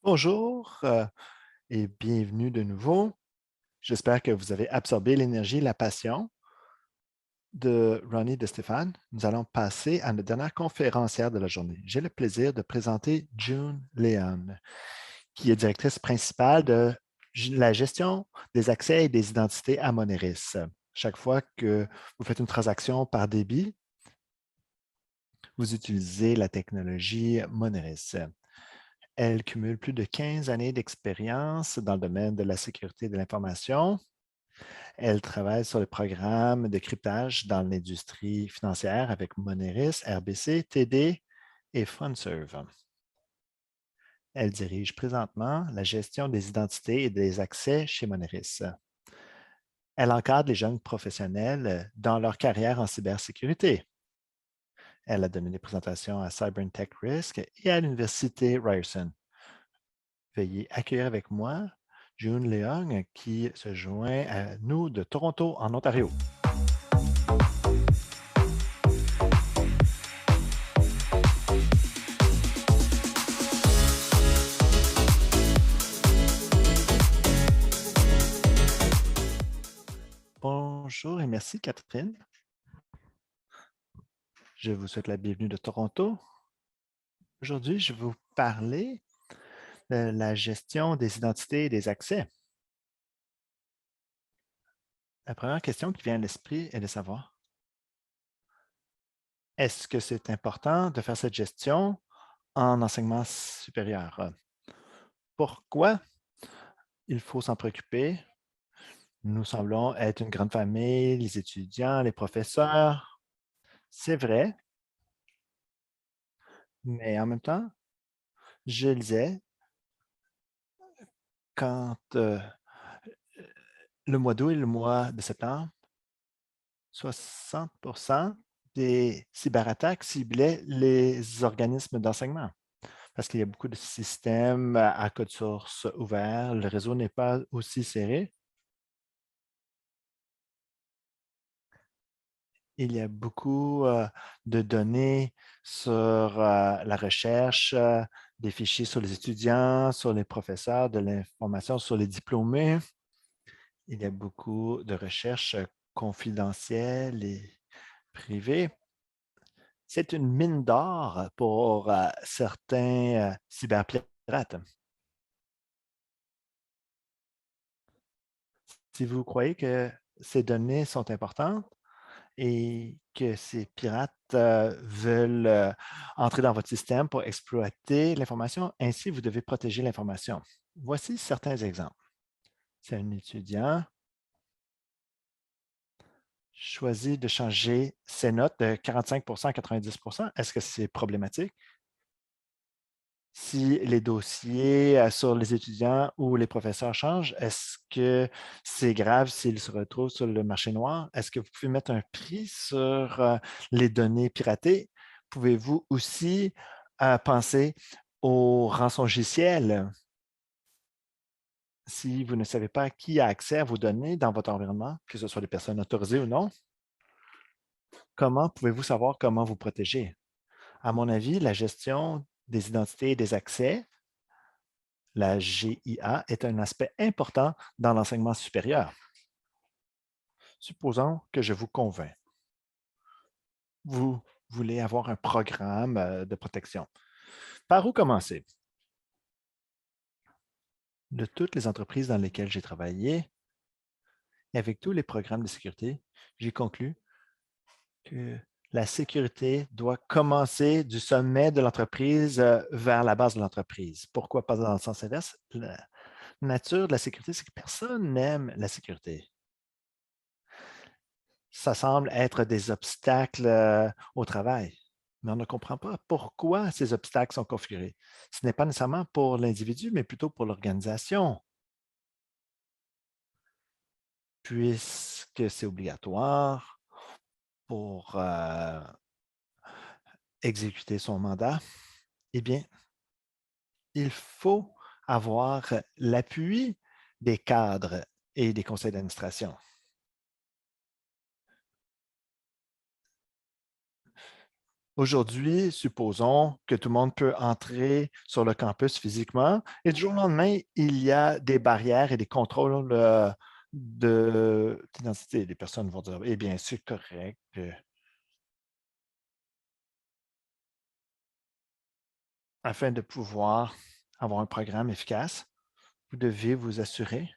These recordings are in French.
Bonjour et bienvenue de nouveau. J'espère que vous avez absorbé l'énergie et la passion de Ronnie de Stéphane. Nous allons passer à notre dernière conférencière de la journée. J'ai le plaisir de présenter June Leon, qui est directrice principale de la gestion des accès et des identités à Moneris. Chaque fois que vous faites une transaction par débit, vous utilisez la technologie Moneris. Elle cumule plus de 15 années d'expérience dans le domaine de la sécurité de l'information. Elle travaille sur les programmes de cryptage dans l'industrie financière avec Moneris, RBC, TD et FundServe. Elle dirige présentement la gestion des identités et des accès chez Moneris. Elle encadre les jeunes professionnels dans leur carrière en cybersécurité. Elle a donné des présentations à Cyber Tech Risk et à l'Université Ryerson. Veuillez accueillir avec moi June Leong qui se joint à nous de Toronto, en Ontario. Bonjour et merci Catherine. Je vous souhaite la bienvenue de Toronto. Aujourd'hui, je vais vous parler de la gestion des identités et des accès. La première question qui vient à l'esprit est de savoir, est-ce que c'est important de faire cette gestion en enseignement supérieur? Pourquoi il faut s'en préoccuper? Nous semblons être une grande famille, les étudiants, les professeurs. C'est vrai, mais en même temps, je lisais quand le mois d'août et le mois de septembre, 60 des cyberattaques ciblaient les organismes d'enseignement parce qu'il y a beaucoup de systèmes à code source ouvert. Le réseau n'est pas aussi serré. Il y a beaucoup de données sur la recherche, des fichiers sur les étudiants, sur les professeurs, de l'information sur les diplômés. Il y a beaucoup de recherches confidentielles et privées. C'est une mine d'or pour certains cyberpirates. Si vous croyez que ces données sont importantes et que ces pirates veulent entrer dans votre système pour exploiter l'information, ainsi vous devez protéger l'information. Voici certains exemples. C'est un étudiant choisit de changer ses notes de 45 à 90 Est-ce que c'est problématique? Si les dossiers sur les étudiants ou les professeurs changent, est-ce que c'est grave s'ils se retrouvent sur le marché noir? Est-ce que vous pouvez mettre un prix sur les données piratées? Pouvez-vous aussi penser au rançongiciel? Si vous ne savez pas qui a accès à vos données dans votre environnement, que ce soit des personnes autorisées ou non, comment pouvez-vous savoir comment vous protéger? À mon avis, la gestion des identités et des accès, la GIA, est un aspect important dans l'enseignement supérieur. Supposons que je vous convainc. Vous voulez avoir un programme de protection. Par où commencer? De toutes les entreprises dans lesquelles j'ai travaillé, et avec tous les programmes de sécurité, j'ai conclu que la sécurité doit commencer du sommet de l'entreprise vers la base de l'entreprise. Pourquoi pas dans le sens inverse? La nature de la sécurité, c'est que personne n'aime la sécurité. Ça semble être des obstacles au travail, mais on ne comprend pas pourquoi ces obstacles sont configurés. Ce n'est pas nécessairement pour l'individu, mais plutôt pour l'organisation, puisque c'est obligatoire pour exécuter son mandat. Eh bien, il faut avoir l'appui des cadres et des conseils d'administration. « » Aujourd'hui, supposons que tout le monde peut entrer sur le campus physiquement et du jour au lendemain, il y a des barrières et des contrôles d'identité. Les personnes vont dire, eh bien, c'est correct. Afin de pouvoir avoir un programme efficace, vous devez vous assurer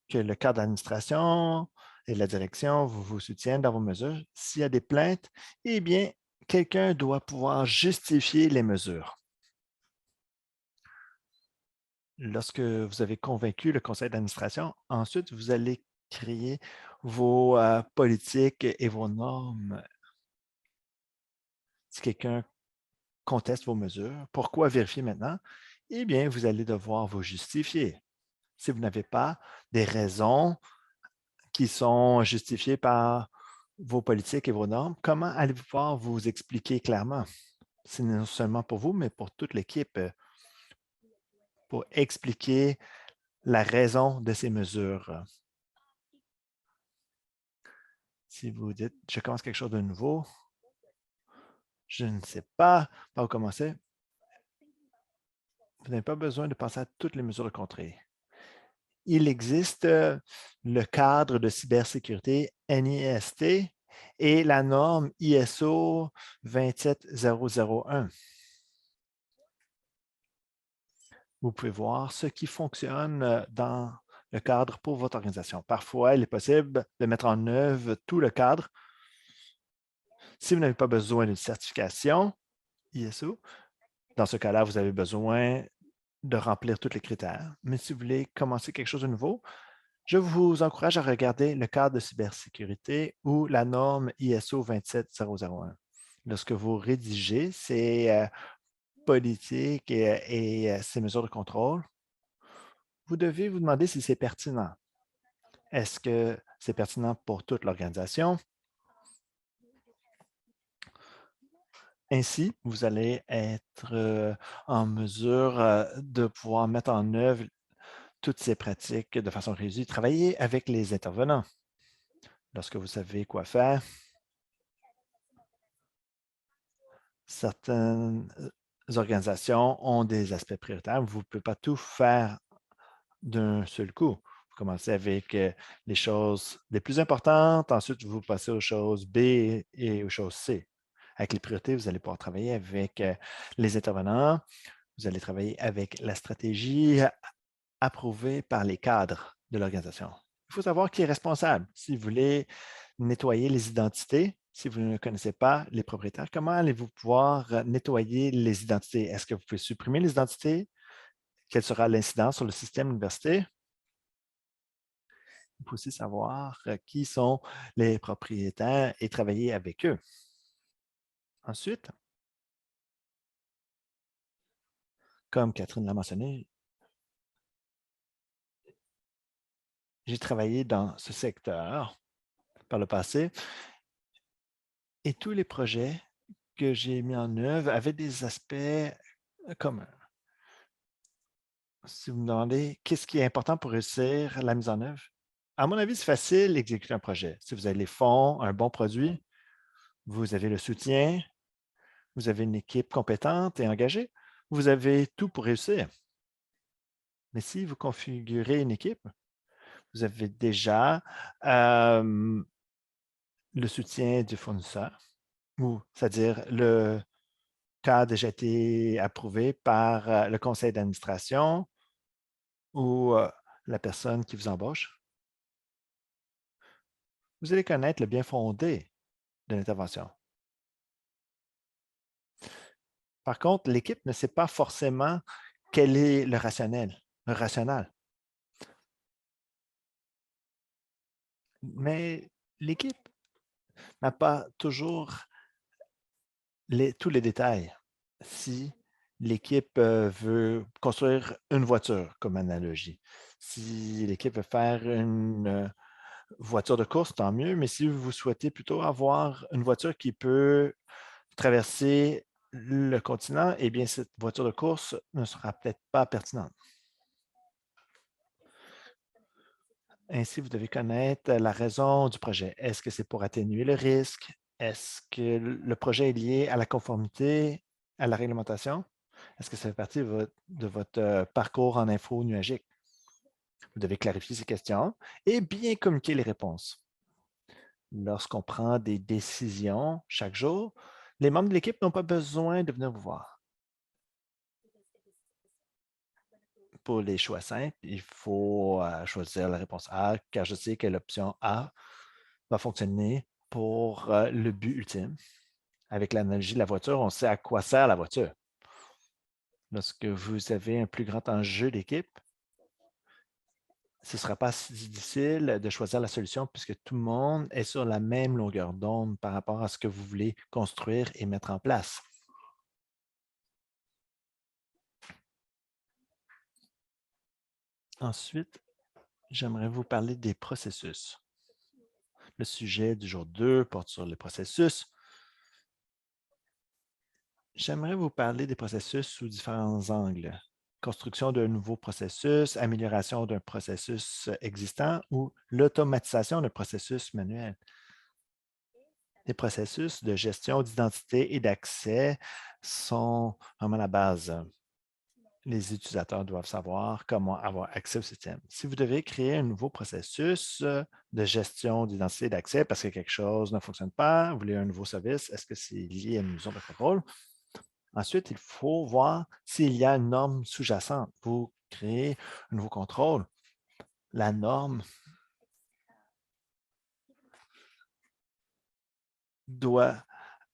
que le cadre d'administration et la direction vous soutiennent dans vos mesures. S'il y a des plaintes, eh bien, quelqu'un doit pouvoir justifier les mesures. Lorsque vous avez convaincu le conseil d'administration, ensuite, vous allez créer vos politiques et vos normes. Si quelqu'un conteste vos mesures, pourquoi vérifier maintenant? Eh bien, vous allez devoir vous justifier. Si vous n'avez pas des raisons qui sont justifiées par vos politiques et vos normes, comment allez-vous pouvoir vous expliquer clairement? C'est non seulement pour vous, mais pour toute l'équipe, pour expliquer la raison de ces mesures. Si vous dites, je commence quelque chose de nouveau, je ne sais pas par où commencer, vous n'avez pas besoin de penser à toutes les mesures de contrée. Il existe le cadre de cybersécurité NIST et la norme ISO 27001. Vous pouvez voir ce qui fonctionne dans le cadre pour votre organisation. Parfois, il est possible de mettre en œuvre tout le cadre. Si vous n'avez pas besoin d'une certification ISO, dans ce cas-là, vous avez besoin de remplir tous les critères. Mais si vous voulez commencer quelque chose de nouveau, je vous encourage à regarder le cadre de cybersécurité ou la norme ISO 27001. Lorsque vous rédigez ces politiques et ces mesures de contrôle, vous devez vous demander si c'est pertinent. Est-ce que c'est pertinent pour toute l'organisation? Ainsi, vous allez être en mesure de pouvoir mettre en œuvre toutes ces pratiques de façon réussie. Travailler avec les intervenants. Lorsque vous savez quoi faire, certaines organisations ont des aspects prioritaires. Vous ne pouvez pas tout faire d'un seul coup. Vous commencez avec les choses les plus importantes, ensuite vous passez aux choses B et aux choses C. Avec les priorités, vous allez pouvoir travailler avec les intervenants, vous allez travailler avec la stratégie approuvée par les cadres de l'organisation. Il faut savoir qui est responsable. Si vous voulez nettoyer les identités, si vous ne connaissez pas les propriétaires, comment allez-vous pouvoir nettoyer les identités? Est-ce que vous pouvez supprimer les identités? Quelle sera l'incidence sur le système université? Il faut aussi savoir qui sont les propriétaires et travailler avec eux. Ensuite, comme Catherine l'a mentionné, j'ai travaillé dans ce secteur par le passé et tous les projets que j'ai mis en œuvre avaient des aspects communs. Si vous me demandez qu'est-ce qui est important pour réussir la mise en œuvre, à mon avis, c'est facile d'exécuter un projet. Si vous avez les fonds, un bon produit, vous avez le soutien, vous avez une équipe compétente et engagée, vous avez tout pour réussir. Mais si vous configurez une équipe, vous avez déjà le soutien du fournisseur, ou c'est-à-dire le cas a déjà été approuvé par le conseil d'administration ou la personne qui vous embauche. Vous allez connaître le bien fondé de l'intervention. Par contre, l'équipe ne sait pas forcément quel est le rationnel. Mais l'équipe n'a pas toujours tous les détails. Si l'équipe veut construire une voiture, comme analogie, si l'équipe veut faire une voiture de course, tant mieux, mais si vous souhaitez plutôt avoir une voiture qui peut traverser le continent, eh bien, cette voiture de course ne sera peut-être pas pertinente. Ainsi, vous devez connaître la raison du projet. Est-ce que c'est pour atténuer le risque? Est-ce que le projet est lié à la conformité, à la réglementation? Est-ce que ça fait partie de votre parcours en info nuagique? Vous devez clarifier ces questions et bien communiquer les réponses. Lorsqu'on prend des décisions chaque jour, les membres de l'équipe n'ont pas besoin de venir vous voir. Pour les choix simples, il faut choisir la réponse A, car je sais que l'option A va fonctionner pour le but ultime. Avec l'analogie de la voiture, on sait à quoi sert la voiture. Lorsque vous avez un plus grand enjeu d'équipe, ce ne sera pas si difficile de choisir la solution puisque tout le monde est sur la même longueur d'onde par rapport à ce que vous voulez construire et mettre en place. Ensuite, j'aimerais vous parler des processus. Le sujet du jour 2 porte sur les processus. J'aimerais vous parler des processus sous différents angles. Construction d'un nouveau processus, amélioration d'un processus existant ou l'automatisation d'un processus manuel. Les processus de gestion d'identité et d'accès sont vraiment la base. Les utilisateurs doivent savoir comment avoir accès au système. Si vous devez créer un nouveau processus de gestion d'identité et d'accès parce que quelque chose ne fonctionne pas, vous voulez un nouveau service, est-ce que c'est lié à une zone de contrôle? Ensuite, il faut voir s'il y a une norme sous-jacente. Vous créez un nouveau contrôle. La norme doit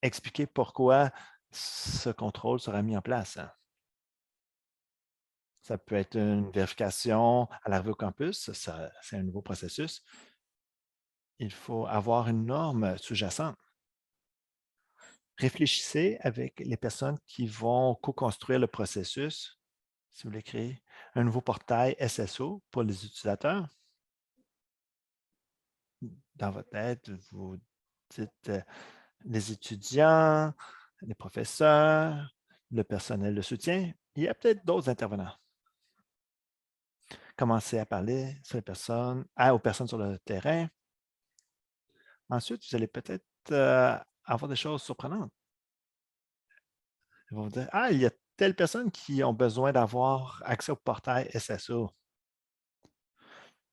expliquer pourquoi ce contrôle sera mis en place. Ça peut être une vérification à l'arrivée au campus, c'est un nouveau processus. Il faut avoir une norme sous-jacente. Réfléchissez avec les personnes qui vont co-construire le processus. Si vous voulez créer un nouveau portail SSO pour les utilisateurs, dans votre tête, vous dites les étudiants, les professeurs, le personnel de soutien. Il y a peut-être d'autres intervenants. Commencez à parler aux personnes sur le terrain. Ensuite, vous allez peut-être avoir des choses surprenantes. Ils vont vous dire, ah, il y a telle personne qui ont besoin d'avoir accès au portail SSO.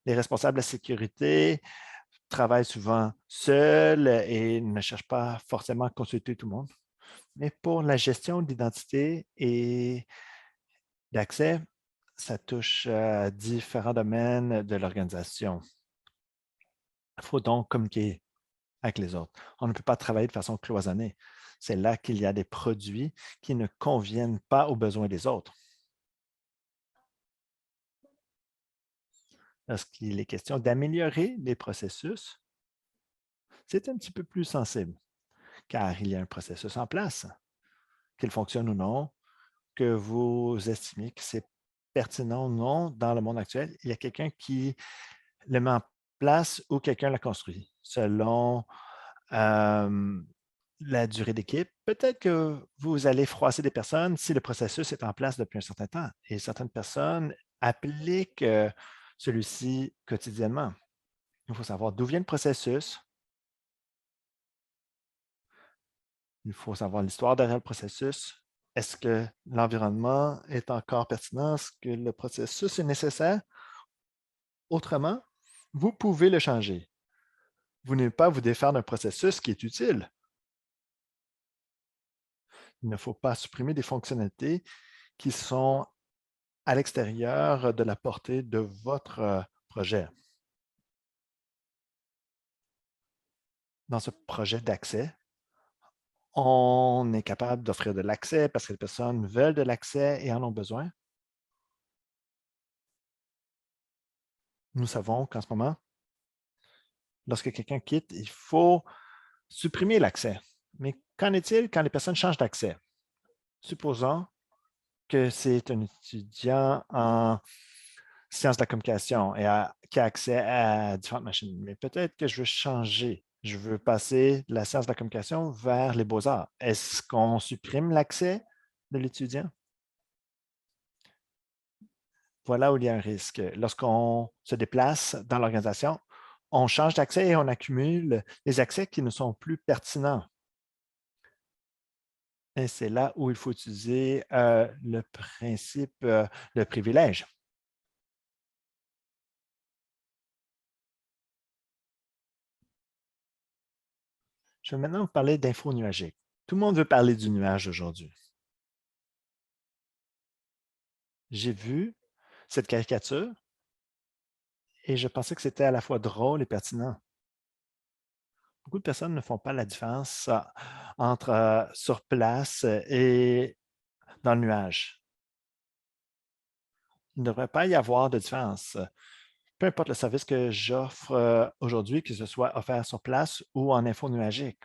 Les responsables de la sécurité travaillent souvent seuls et ne cherchent pas forcément à consulter tout le monde. Mais pour la gestion d'identité et d'accès, ça touche à différents domaines de l'organisation. Il faut donc communiquer avec les autres. On ne peut pas travailler de façon cloisonnée. C'est là qu'il y a des produits qui ne conviennent pas aux besoins des autres. Lorsqu'il est question d'améliorer les processus, c'est un petit peu plus sensible, car il y a un processus en place, qu'il fonctionne ou non, que vous estimez que c'est pertinent ou non dans le monde actuel. Il y a quelqu'un qui le met en place ou quelqu'un l'a construit selon la durée d'équipe. Peut-être que vous allez froisser des personnes si le processus est en place depuis un certain temps et certaines personnes appliquent celui-ci quotidiennement. Il faut savoir d'où vient le processus. Il faut savoir l'histoire derrière le processus. Est-ce que l'environnement est encore pertinent? Est-ce que le processus est nécessaire? Autrement, vous pouvez le changer. Vous n'allez pas vous défaire d'un processus qui est utile. Il ne faut pas supprimer des fonctionnalités qui sont à l'extérieur de la portée de votre projet. Dans ce projet d'accès, on est capable d'offrir de l'accès parce que les personnes veulent de l'accès et en ont besoin. Nous savons qu'en ce moment, lorsque quelqu'un quitte, il faut supprimer l'accès. Mais qu'en est-il quand les personnes changent d'accès? Supposons que c'est un étudiant en sciences de la communication et qui a accès à différentes machines. Mais peut-être que je veux changer. Je veux passer de la science de la communication vers les beaux-arts. Est-ce qu'on supprime l'accès de l'étudiant? Voilà où il y a un risque. Lorsqu'on se déplace dans l'organisation, On change d'accès et on accumule les accès qui ne sont plus pertinents. Et c'est là où il faut utiliser le principe de privilège. Je vais maintenant vous parler d'info nuagique. Tout le monde veut parler du nuage aujourd'hui. J'ai vu cette caricature et je pensais que c'était à la fois drôle et pertinent. Beaucoup de personnes ne font pas la différence entre sur place et dans le nuage. Il ne devrait pas y avoir de différence. Peu importe le service que j'offre aujourd'hui, que ce soit offert sur place ou en info nuagique.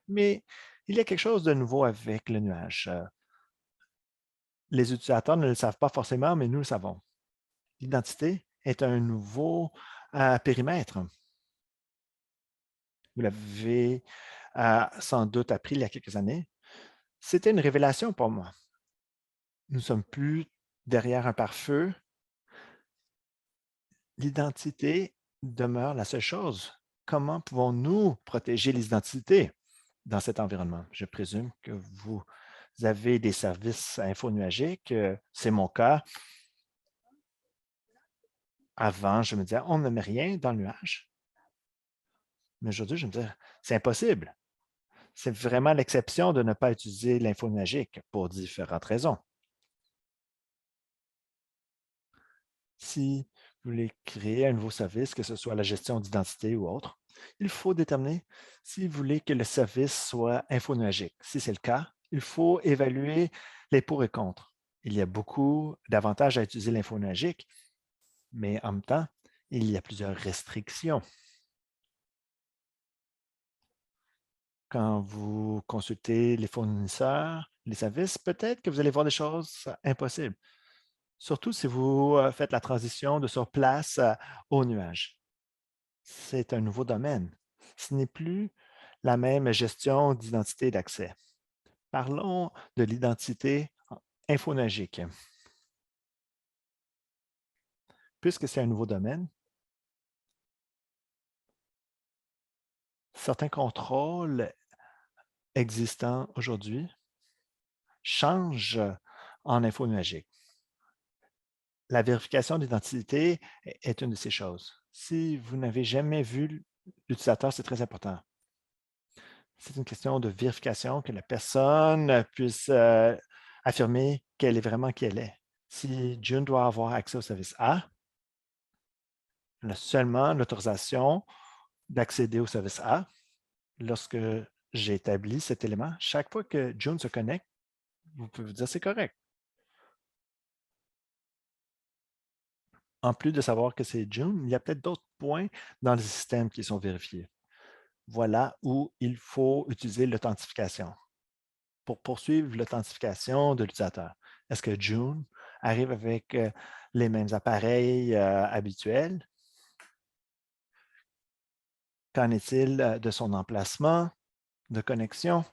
Mais il y a quelque chose de nouveau avec le nuage. Les utilisateurs ne le savent pas forcément, mais nous le savons. L'identité est un nouveau périmètre. Vous l'avez sans doute appris il y a quelques années. C'était une révélation pour moi. Nous ne sommes plus derrière un pare-feu. L'identité demeure la seule chose. Comment pouvons-nous protéger les identités dans cet environnement? Je présume que vous avez des services infonuagiques. C'est mon cas. Avant, je me disais, on ne met rien dans le nuage. Mais aujourd'hui, je me dis, c'est impossible. C'est vraiment l'exception de ne pas utiliser l'info nuagique pour différentes raisons. Si vous voulez créer un nouveau service, que ce soit la gestion d'identité ou autre, il faut déterminer si vous voulez que le service soit infonuagique. Si c'est le cas, il faut évaluer les pour et contre. Il y a beaucoup d'avantages à utiliser l'infonuagique, mais en même temps, il y a plusieurs restrictions. Quand vous consultez les fournisseurs, les services, peut-être que vous allez voir des choses impossibles, surtout si vous faites la transition de sur place au nuage. C'est un nouveau domaine. Ce n'est plus la même gestion d'identité et d'accès. Parlons de l'identité infonagique. Puisque c'est un nouveau domaine, certains contrôles existants aujourd'hui changent en infonuagique. La vérification d'identité est une de ces choses. Si vous n'avez jamais vu l'utilisateur, c'est très important. C'est une question de vérification que la personne puisse affirmer qu'elle est vraiment qui elle est. Si June doit avoir accès au service A, elle a seulement l'autorisation d'accéder au service A lorsque j'ai établi cet élément. Chaque fois que June se connecte, vous pouvez vous dire c'est correct. En plus de savoir que c'est June, il y a peut-être d'autres points dans le système qui sont vérifiés. Voilà où il faut utiliser l'authentification pour poursuivre l'authentification de l'utilisateur. Est-ce que June arrive avec les mêmes appareils habituels? Qu'en est-il de son emplacement, de connexion?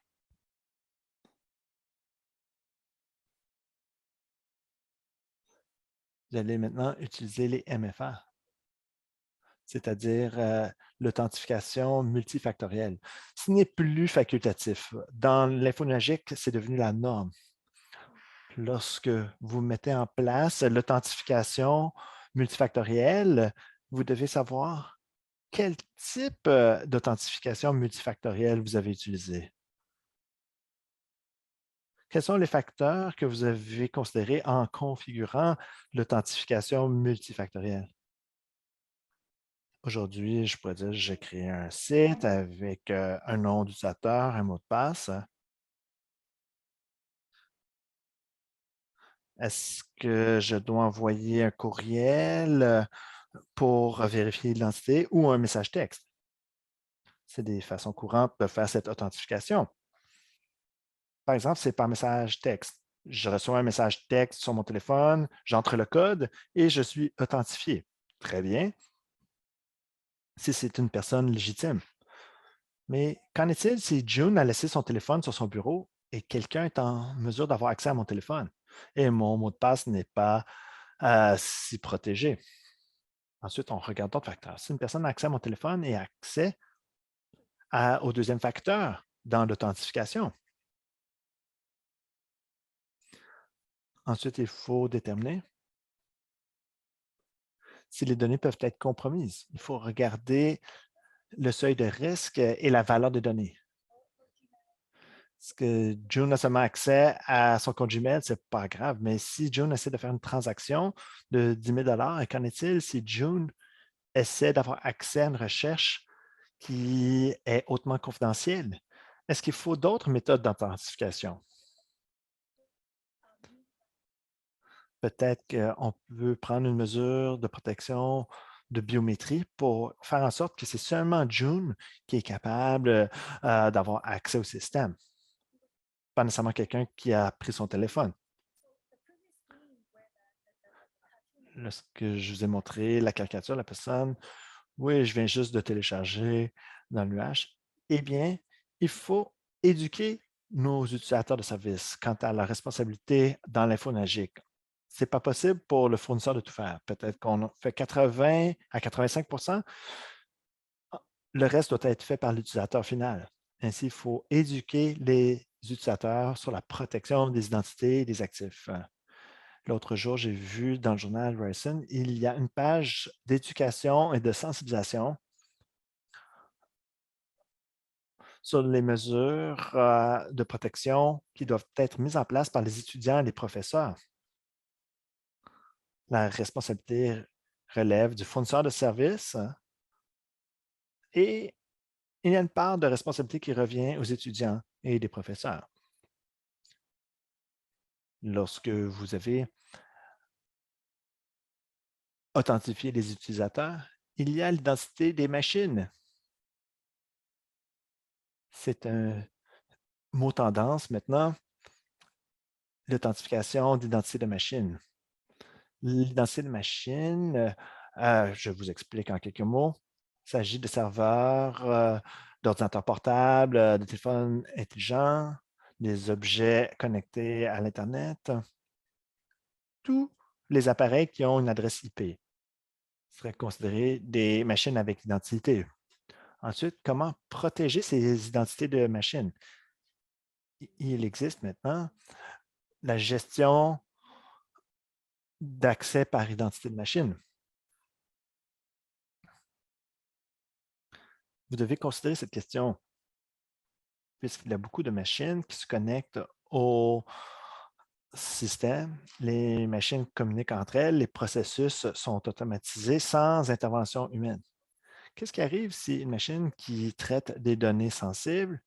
Vous allez maintenant utiliser les MFA, c'est-à-dire l'authentification multifactorielle. Ce n'est plus facultatif. Dans l'infonuagique, c'est devenu la norme. Lorsque vous mettez en place l'authentification multifactorielle, vous devez savoir quel type d'authentification multifactorielle vous avez utilisé. Quels sont les facteurs que vous avez considérés en configurant l'authentification multifactorielle? Aujourd'hui, je pourrais dire, j'ai créé un site avec un nom d'utilisateur, un mot de passe. Est-ce que je dois envoyer un courriel pour vérifier l'identité ou un message texte? C'est des façons courantes de faire cette authentification. Par exemple, c'est par message texte. Je reçois un message texte sur mon téléphone, j'entre le code et je suis authentifié. Très bien, si c'est une personne légitime. Mais qu'en est-il si June a laissé son téléphone sur son bureau et quelqu'un est en mesure d'avoir accès à mon téléphone et mon mot de passe n'est pas si protégé? Ensuite, on regarde d'autres facteurs. Si une personne a accès à mon téléphone et a accès au deuxième facteur dans l'authentification, ensuite, il faut déterminer si les données peuvent être compromises. Il faut regarder le seuil de risque et la valeur des données. Est-ce que June a seulement accès à son compte Gmail? Ce n'est pas grave, mais si June essaie de faire une transaction de 10 000 qu'en est-il si June essaie d'avoir accès à une recherche qui est hautement confidentielle? Est-ce qu'il faut d'autres méthodes d'authentification? Peut-être qu'on peut prendre une mesure de protection de biométrie pour faire en sorte que c'est seulement June qui est capable d'avoir accès au système, pas nécessairement quelqu'un qui a pris son téléphone. Lorsque je vous ai montré la caricature, la personne, oui, je viens juste de télécharger dans le nuage. Eh bien, il faut éduquer nos utilisateurs de services quant à la responsabilité dans l'infonagique. Ce n'est pas possible pour le fournisseur de tout faire. Peut-être qu'on fait 80 à 85. Le reste doit être fait par l'utilisateur final. Ainsi, il faut éduquer les utilisateurs sur la protection des identités et des actifs. L'autre jour, j'ai vu dans le journal Ryerson, il y a une page d'éducation et de sensibilisation sur les mesures de protection qui doivent être mises en place par les étudiants et les professeurs. La responsabilité relève du fournisseur de services et il y a une part de responsabilité qui revient aux étudiants et des professeurs. Lorsque vous avez authentifié les utilisateurs, il y a l'identité des machines. C'est un mot tendance maintenant, l'authentification d'identité de machine. L'identité de machine, je vous explique en quelques mots. Il s'agit de serveurs, d'ordinateurs portables, de téléphones intelligents, des objets connectés à l'Internet, tous les appareils qui ont une adresse IP seraient considérés des machines avec identité. Ensuite, comment protéger ces identités de machines? Il existe maintenant la gestion d'accès par identité de machine. Vous devez considérer cette question puisqu'il y a beaucoup de machines qui se connectent au système. Les machines communiquent entre elles, les processus sont automatisés sans intervention humaine. Qu'est-ce qui arrive si une machine qui traite des données sensibles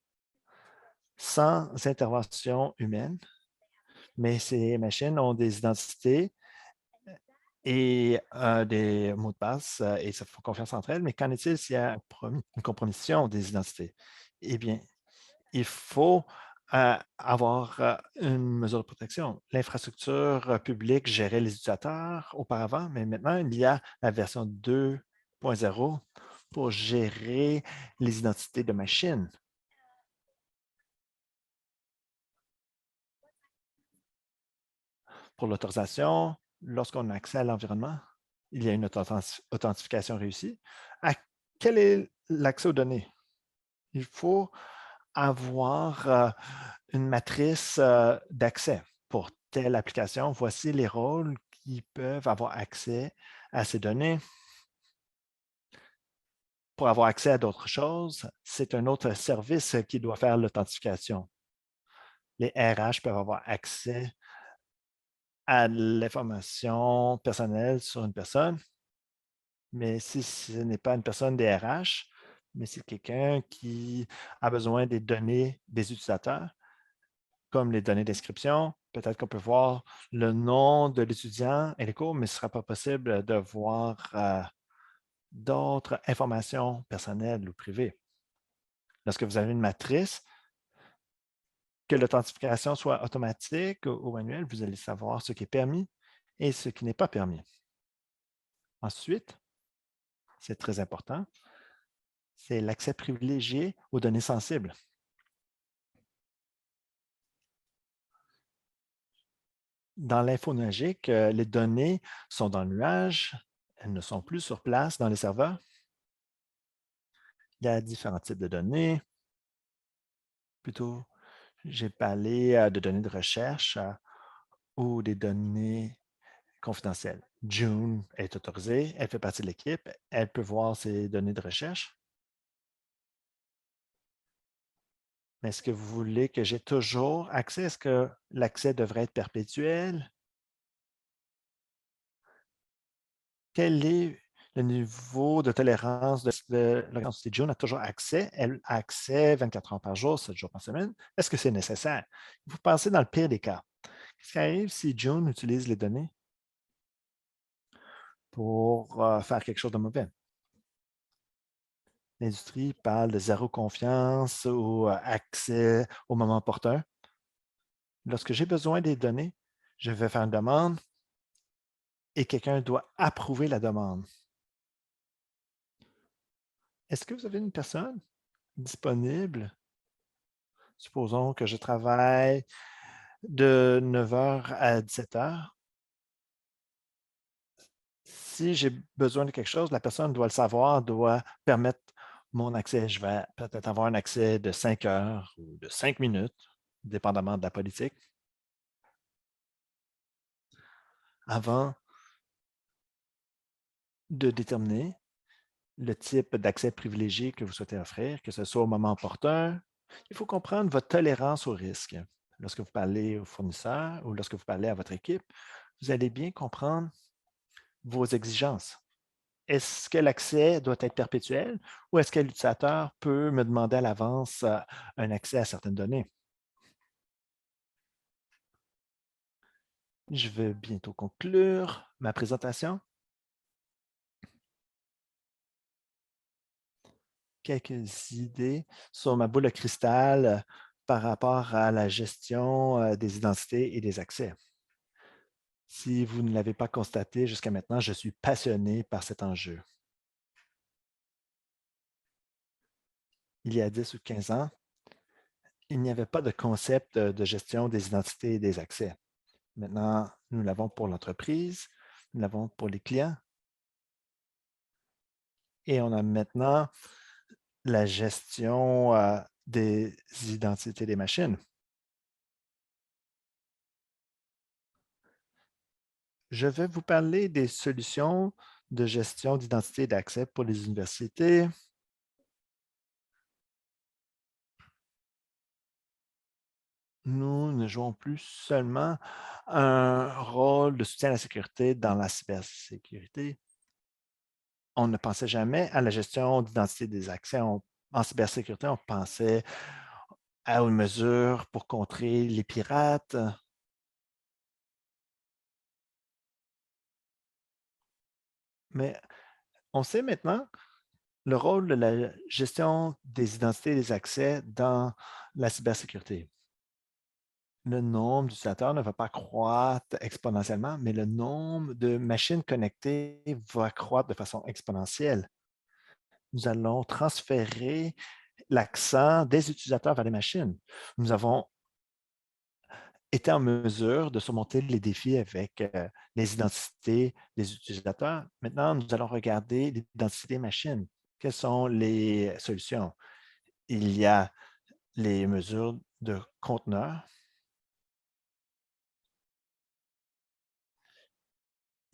sans intervention humaine, mais ces machines ont des identités et des mots de passe et ça fait confiance entre elles, mais qu'en est-il s'il y a une compromission des identités? Eh bien, il faut avoir une mesure de protection. L'infrastructure publique gérait les utilisateurs auparavant, mais maintenant, il y a la version 2.0 pour gérer les identités de machines. Pour l'autorisation, lorsqu'on a accès à l'environnement, il y a une authentification réussie. Quel est l'accès aux données? Il faut avoir une matrice d'accès pour telle application. Voici les rôles qui peuvent avoir accès à ces données. Pour avoir accès à d'autres choses, c'est un autre service qui doit faire l'authentification. Les RH peuvent avoir accès à l'information personnelle sur une personne, mais si ce n'est pas une personne des RH, mais c'est quelqu'un qui a besoin des données des utilisateurs, comme les données d'inscription. Peut-être qu'on peut voir le nom de l'étudiant et les cours, mais ce ne sera pas possible de voir d'autres informations personnelles ou privées. Lorsque vous avez une matrice, que l'authentification soit automatique ou manuelle, vous allez savoir ce qui est permis et ce qui n'est pas permis. Ensuite, c'est très important, c'est l'accès privilégié aux données sensibles. Dans l'infonuagique, les données sont dans le nuage, elles ne sont plus sur place dans les serveurs. Il y a différents types de données. Plutôt, j'ai parlé de données de recherche ou des données confidentielles. June est autorisée, elle fait partie de l'équipe, elle peut voir ses données de recherche. Mais est-ce que vous voulez que j'ai toujours accès? Est-ce que l'accès devrait être perpétuel? Quel est le niveau de tolérance de l'organisation? Si June a toujours accès, elle a accès 24 heures par jour, 7 jours par semaine. Est-ce que c'est nécessaire? Vous pensez dans le pire des cas. Qu'est-ce qui arrive si June utilise les données pour faire quelque chose de mauvais? L'industrie parle de zéro confiance ou accès au moment opportun. Lorsque j'ai besoin des données, je vais faire une demande et quelqu'un doit approuver la demande. Est-ce que vous avez une personne disponible? Supposons que je travaille de 9 heures à 17 heures. Si j'ai besoin de quelque chose, la personne doit le savoir, doit permettre mon accès. Je vais peut-être avoir un accès de 5 heures ou de 5 minutes, dépendamment de la politique, avant de déterminer le type d'accès privilégié que vous souhaitez offrir, que ce soit au moment opportun. Il faut comprendre votre tolérance au risque. Lorsque vous parlez aux fournisseurs ou lorsque vous parlez à votre équipe, vous allez bien comprendre vos exigences. Est-ce que l'accès doit être perpétuel ou est-ce que l'utilisateur peut me demander à l'avance un accès à certaines données? Je vais bientôt conclure ma présentation. Quelques idées sur ma boule de cristal par rapport à la gestion des identités et des accès. Si vous ne l'avez pas constaté jusqu'à maintenant, je suis passionné par cet enjeu. Il y a 10 ou 15 ans, il n'y avait pas de concept de gestion des identités et des accès. Maintenant, nous l'avons pour l'entreprise, nous l'avons pour les clients et on a maintenant la gestion des identités des machines. Je vais vous parler des solutions de gestion d'identité et d'accès pour les universités. Nous ne jouons plus seulement un rôle de soutien à la sécurité dans la cybersécurité. On ne pensait jamais à la gestion d'identité des accès. En cybersécurité, on pensait aux mesures pour contrer les pirates. Mais on sait maintenant le rôle de la gestion des identités et des accès dans la cybersécurité. Le nombre d'utilisateurs ne va pas croître exponentiellement, mais le nombre de machines connectées va croître de façon exponentielle. Nous allons transférer l'accent des utilisateurs vers les machines. Nous avons été en mesure de surmonter les défis avec les identités des utilisateurs. Maintenant, nous allons regarder l'identité machine. Quelles sont les solutions? Il y a les mesures de conteneurs.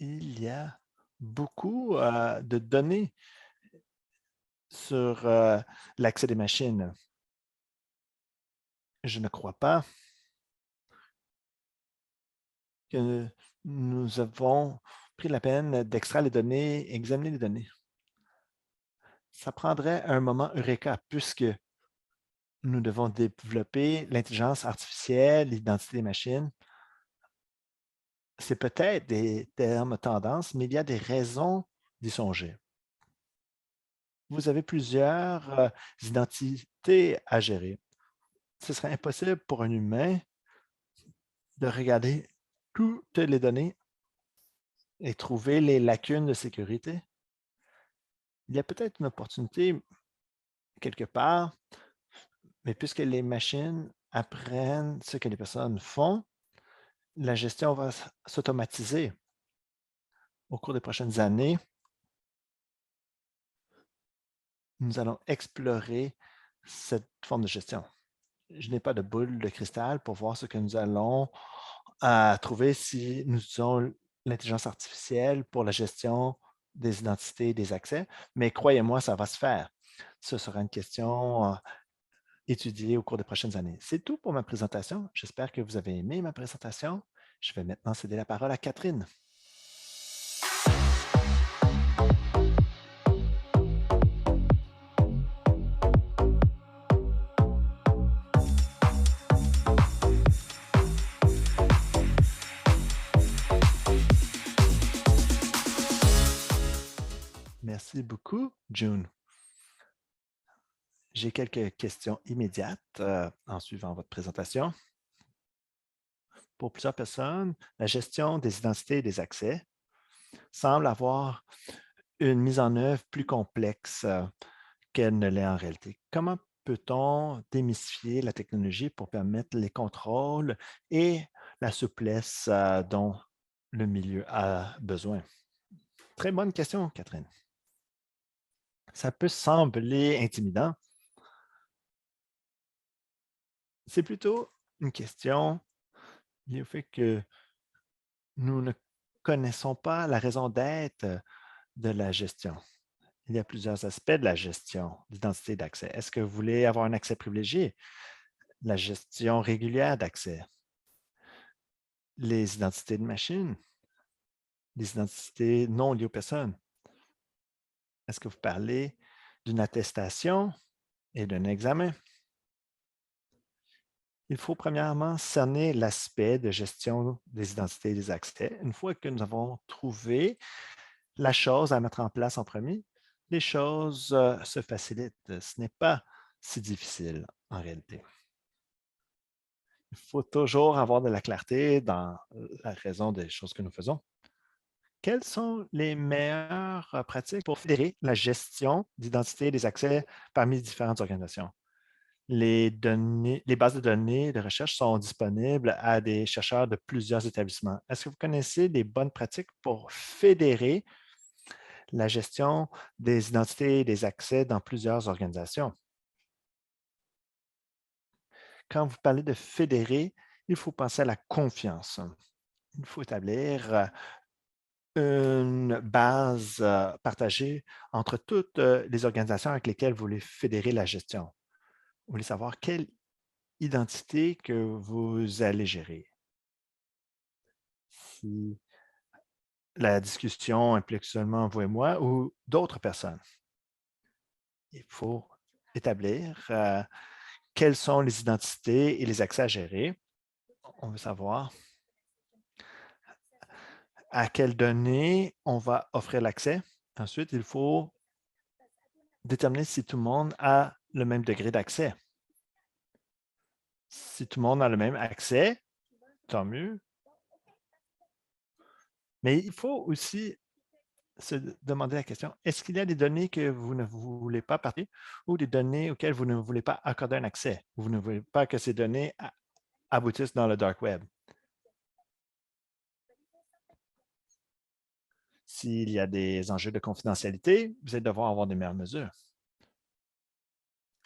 Il y a beaucoup de données sur l'accès des machines. Je ne crois pas que nous avons pris la peine d'extraire les données, examiner les données. Ça prendrait un moment eureka puisque nous devons développer l'intelligence artificielle, l'identité des machines. C'est peut-être des termes tendances, mais il y a des raisons d'y songer. Vous avez plusieurs identités à gérer. Ce serait impossible pour un humain de regarder toutes les données et trouver les lacunes de sécurité. Il y a peut-être une opportunité quelque part, mais puisque les machines apprennent ce que les personnes font, la gestion va s'automatiser au cours des prochaines années. nous allons explorer cette forme de gestion. Je n'ai pas de boule de cristal pour voir ce que nous allons trouver si nous utilisons l'intelligence artificielle pour la gestion des identités et des accès, mais croyez-moi, ça va se faire. Ce sera une question étudiée au cours des prochaines années. C'est tout pour ma présentation. J'espère que vous avez aimé ma présentation. Je vais maintenant céder la parole à Catherine. Merci beaucoup, June. J'ai quelques questions immédiates en suivant votre présentation. Pour plusieurs personnes, la gestion des identités et des accès semble avoir une mise en œuvre plus complexe qu'elle ne l'est en réalité. Comment peut-on démystifier la technologie pour permettre les contrôles et la souplesse dont le milieu a besoin? Très bonne question, Catherine. Ça peut sembler intimidant. C'est plutôt une question liée au fait que nous ne connaissons pas la raison d'être de la gestion. Il y a plusieurs aspects de la gestion d'identité d'accès. Est-ce que vous voulez avoir un accès privilégié? La gestion régulière d'accès, les identités de machine, les identités non liées aux personnes. Est-ce que vous parlez d'une attestation et d'un examen? Il faut premièrement cerner l'aspect de gestion des identités et des accès. Une fois que nous avons trouvé la chose à mettre en place en premier, les choses se facilitent. Ce n'est pas si difficile en réalité. Il faut toujours avoir de la clarté dans la raison des choses que nous faisons. Quelles sont les meilleures pratiques pour fédérer la gestion d'identité et des accès parmi différentes organisations? Les bases de données de recherche sont disponibles à des chercheurs de plusieurs établissements. Est-ce que vous connaissez des bonnes pratiques pour fédérer la gestion des identités et des accès dans plusieurs organisations? Quand vous parlez de fédérer, il faut penser à la confiance. Il faut établir une base partagée entre toutes les organisations avec lesquelles vous voulez fédérer la gestion. Vous voulez savoir quelle identité que vous allez gérer. Si la discussion implique seulement vous et moi ou d'autres personnes, il faut établir quelles sont les identités et les accès à gérer. On veut savoir à quelles données on va offrir l'accès. Ensuite, il faut déterminer si tout le monde a le même degré d'accès. Si tout le monde a le même accès, tant mieux. Mais il faut aussi se demander la question, est-ce qu'il y a des données que vous ne voulez pas partager ou des données auxquelles vous ne voulez pas accorder un accès? Vous ne voulez pas que ces données aboutissent dans le dark web. S'il y a des enjeux de confidentialité, vous allez devoir avoir des meilleures mesures.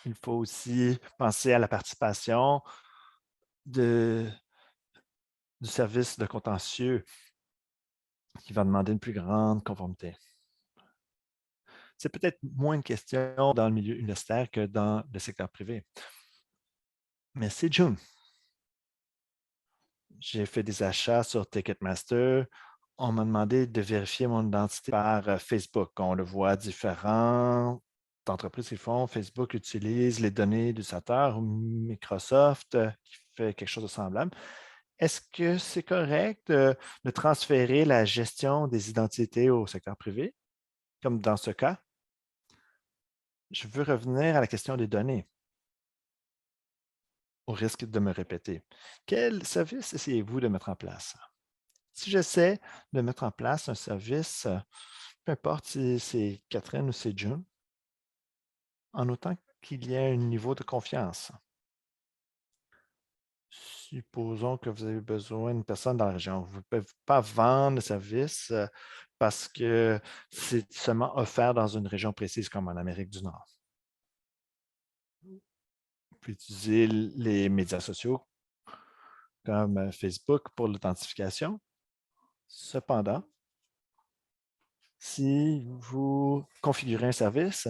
Il faut aussi penser à la participation du service de contentieux qui va demander une plus grande conformité. C'est peut-être moins une question dans le milieu universitaire que dans le secteur privé. Merci, June. J'ai fait des achats sur Ticketmaster. On m'a demandé de vérifier mon identité par Facebook. On le voit, différentes entreprises qui font. Facebook utilise les données d'utilisateurs ou Microsoft qui fait quelque chose de semblable. Est-ce que c'est correct de transférer la gestion des identités au secteur privé, comme dans ce cas? Je veux revenir à la question des données, au risque de me répéter. Quel service essayez-vous de mettre en place? Si j'essaie de mettre en place un service, peu importe si c'est Catherine ou c'est June, en autant qu'il y ait un niveau de confiance. Supposons que vous avez besoin d'une personne dans la région. Vous ne pouvez pas vendre le service parce que c'est seulement offert dans une région précise comme en Amérique du Nord. pouvez utiliser les médias sociaux comme Facebook pour l'authentification. Cependant, si vous configurez un service,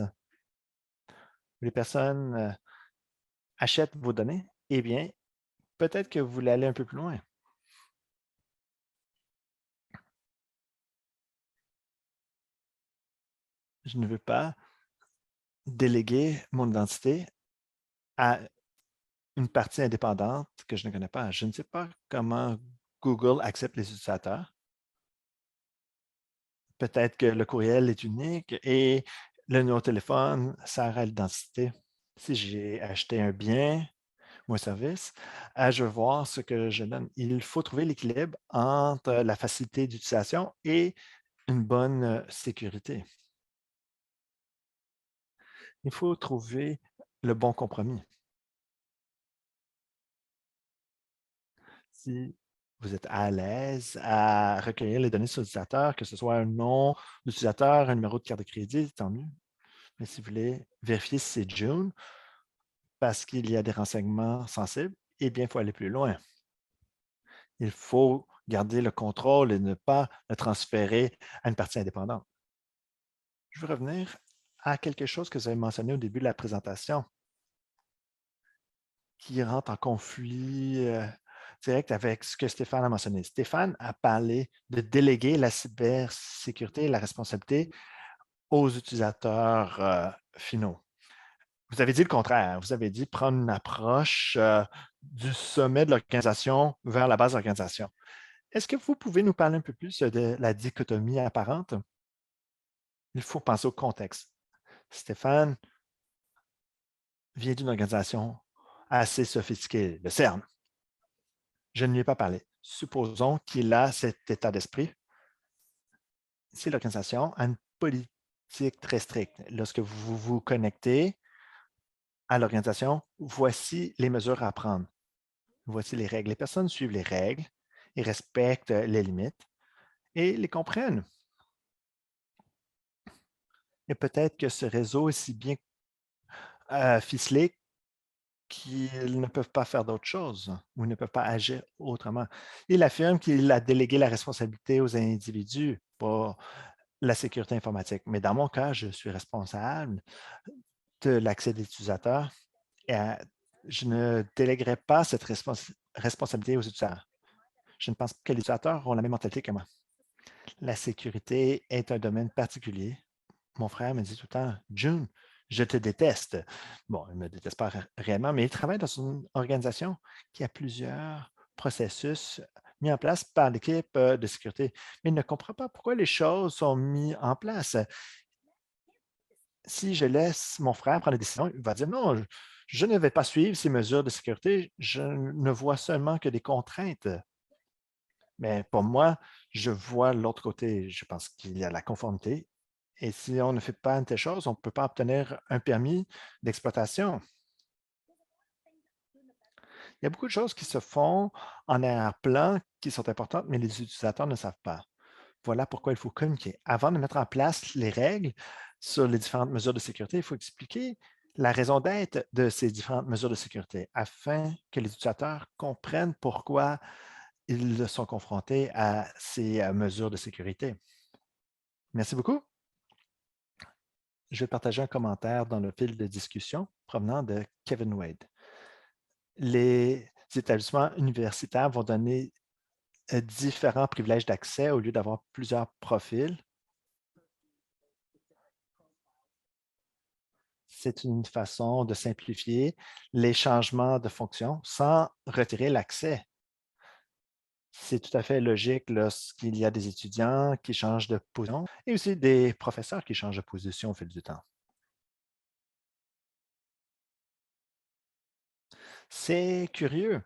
les personnes achètent vos données, eh bien, peut-être que vous voulez aller un peu plus loin. Je ne veux pas déléguer mon identité à une partie indépendante que je ne connais pas. Je ne sais pas comment Google accepte les utilisateurs. Peut-être que le courriel est unique et le numéro de téléphone sert à l'identité. Si j'ai acheté un bien ou un service, je veux voir ce que je donne. Il faut trouver l'équilibre entre la facilité d'utilisation et une bonne sécurité. Il faut trouver le bon compromis. Si vous êtes à l'aise à recueillir les données sur l'utilisateur, que ce soit un nom d'utilisateur, un numéro de carte de crédit, tant mieux. Mais si vous voulez vérifier si c'est June, parce qu'il y a des renseignements sensibles, eh bien, il faut aller plus loin. Il faut garder le contrôle et ne pas le transférer à une partie indépendante. Je veux revenir à quelque chose que vous avez mentionné au début de la présentation, qui rentre en conflit direct avec ce que Stéphane a mentionné. Stéphane a parlé de déléguer la cybersécurité et la responsabilité aux utilisateurs finaux. Vous avez dit le contraire. Vous avez dit prendre une approche du sommet de l'organisation vers la base de l'organisation. Est-ce que vous pouvez nous parler un peu plus de la dichotomie apparente? Il faut penser au contexte. Stéphane vient d'une organisation assez sophistiquée, le CERN. Je ne lui ai pas parlé. Supposons qu'il a cet état d'esprit. Si l'organisation a une politique très stricte, lorsque vous vous connectez à l'organisation, voici les mesures à prendre. Voici les règles. Les personnes suivent les règles et respectent les limites et les comprennent. Et peut-être que ce réseau est si bien ficelé qu'ils ne peuvent pas faire d'autre chose ou ne peuvent pas agir autrement. Il affirme qu'il a délégué la responsabilité aux individus pour la sécurité informatique. Mais dans mon cas, je suis responsable de l'accès des utilisateurs et je ne déléguerai pas cette responsabilité aux utilisateurs. Je ne pense pas que les utilisateurs ont la même mentalité que moi. La sécurité est un domaine particulier. Mon frère me dit tout le temps, June, je te déteste. Bon, il ne me déteste pas réellement, mais il travaille dans une organisation qui a plusieurs processus mis en place par l'équipe de sécurité. Mais il ne comprend pas pourquoi les choses sont mises en place. Si je laisse mon frère prendre la décision, il va dire non, je ne vais pas suivre ces mesures de sécurité. Je ne vois seulement que des contraintes. Mais pour moi, je vois l'autre côté. Je pense qu'il y a la conformité. Et si on ne fait pas une telle chose, on ne peut pas obtenir un permis d'exploitation. Il y a beaucoup de choses qui se font en arrière-plan qui sont importantes, mais les utilisateurs ne savent pas. Voilà pourquoi il faut communiquer. Avant de mettre en place les règles sur les différentes mesures de sécurité, il faut expliquer la raison d'être de ces différentes mesures de sécurité afin que les utilisateurs comprennent pourquoi ils sont confrontés à ces mesures de sécurité. Merci beaucoup. Je vais partager un commentaire dans le fil de discussion provenant de Kevin Wade. Les établissements universitaires vont donner différents privilèges d'accès au lieu d'avoir plusieurs profils. C'est une façon de simplifier les changements de fonction sans retirer l'accès. C'est tout à fait logique lorsqu'il y a des étudiants qui changent de position et aussi des professeurs qui changent de position au fil du temps. C'est curieux.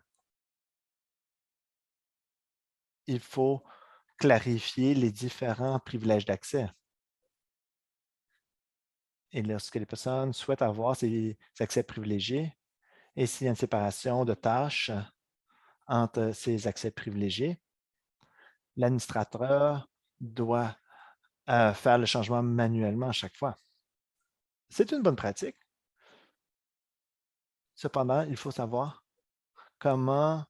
Il faut clarifier les différents privilèges d'accès. Et lorsque les personnes souhaitent avoir ces accès privilégiés, et s'il y a une séparation de tâches entre ces accès privilégiés, l'administrateur doit faire le changement manuellement à chaque fois. C'est une bonne pratique. Cependant, il faut savoir comment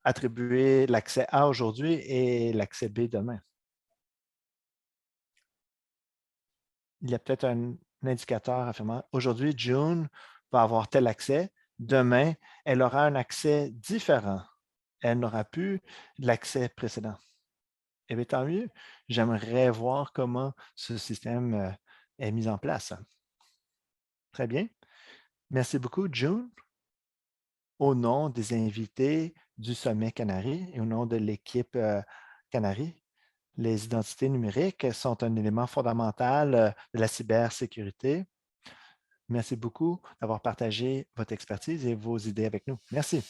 attribuer l'accès A aujourd'hui et l'accès B demain. Il y a peut-être un indicateur affirmant aujourd'hui, June va avoir tel accès. Demain, elle aura un accès différent. Elle n'aura plus l'accès précédent. Eh bien, tant mieux. J'aimerais voir comment ce système est mis en place. Très bien. Merci beaucoup, June. Au nom des invités du Sommet Canari et au nom de l'équipe Canari, les identités numériques sont un élément fondamental de la cybersécurité. Merci beaucoup d'avoir partagé votre expertise et vos idées avec nous. Merci.